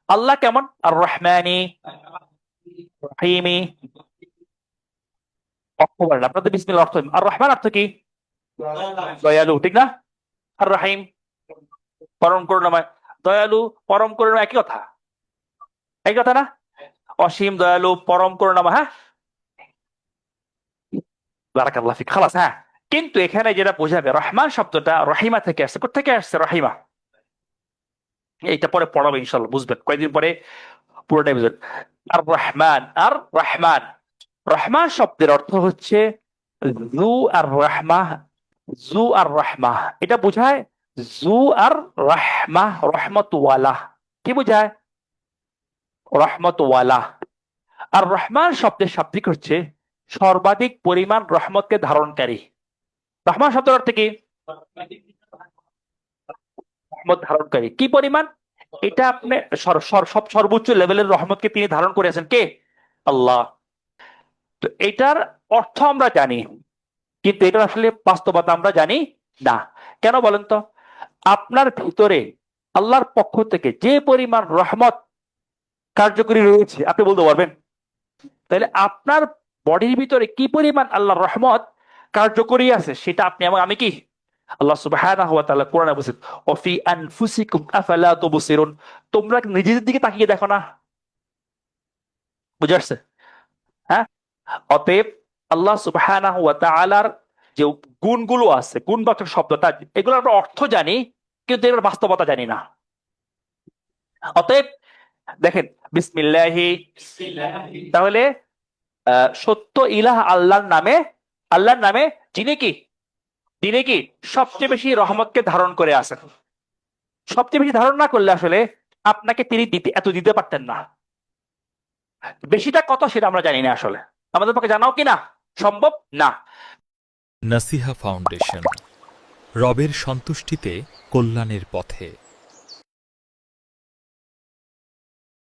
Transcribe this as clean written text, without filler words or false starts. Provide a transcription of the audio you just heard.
আল্লাহ কেমন? আর রহমানি, রহিমি। অর্থ বলেন আপনাদের বিসমিল্লাহ অর্থ। আর রহমান অর্থ কি? দয়ালু, ঠিক না? আর রহিম পরম করুণাময়। দয়ালু পরম করুণা একই কথা, একই কথা না? অসীম দয়ালু পরম করুণাময়, হ্যাঁ। বারাকাল্লাহ ফিক, খালাস, হ্যাঁ। কিন্তু এখানে যেটা বোঝাবে, রহমান শব্দটা রহিমা থেকে আসছে। কোথেকে আসছে রহিমা? এইটা পরে পড়াবো ইনশাল্লাহ, বুঝবেন কয়েকদিন পরে, পুরোটাই বুঝবেন। আর রহমান, আর রহমান, রহমান শব্দের অর্থ হচ্ছে জু আর রাহমাহ। জু আর রাহমাহ এটা বোঝায়। জু আর রাহমাহ রহমতওয়ালা। কি বোঝায়? রহমতওয়ালা। আর রহমান শব্দের শাব্দিক হচ্ছে সর্বাধিক পরিমাণ রহমতকে ধারণকারী। রহমান শব্দের অর্থ কি? রহমত ধারণকারী। কি পরিমাণ? এটা আপনি সর্বোচ্চ লেভেলের রহমতকে তিনি ধারণ করেছেন, কে? আল্লাহ। তো এটার অর্থ আমরা জানি, কিন্তু এটা আসলে বাস্তবতা আমরা জানি না। কেন বলেন তো? আপনার ভিতরে আল্লাহর পক্ষ থেকে যে পরিমাণ রহমত কার্যকরী রয়েছে আপনি বলতে পারবেন? তাহলে আপনার বডির ভিতরে কি পরিমাণ আল্লাহর রহমত কার্যকরী আছে সেটা আপনি এবং আমি কি? আল্লাহ সুবহানাহু ওয়া তাআলা কোরআনে বলেছেন, ওফি আনফুসিকুম আফালা তুবসিরুন। তোমরা নিজেদের দিকে তাকিয়ে দেখো না? বুঝে আসছে? হ্যাঁ। অতএব আল্লাহ সুবহানাহু ওয়া তাআলার যে গুণগুলো আছে, গুণবাচক শব্দটা, এগুলোর আমরা অর্থ জানি, কিন্তু এগুলোর বাস্তবতা জানি না। অতএব দেখেন, বিসমিল্লাহি, তাহলে সত্য ইলাহ আল্লাহর নামে, আল্লাহর নামে যিনি কি, তিনি কি সবচেয়ে বেশি রহমতকে ধারণ করে আছেন। সবচেয়ে বেশি ধারণ না করলে আসলে আপনাকে তিনি দিতে এত দিতে পারতেন না। বেশিটা কত সেটা আমরা জানি না আসলে। আমাদের পক্ষে জানাও কি না সম্ভব না। নাসিহা ফাউন্ডেশন, রবের সন্তুষ্টিতে কল্যাণের পথে।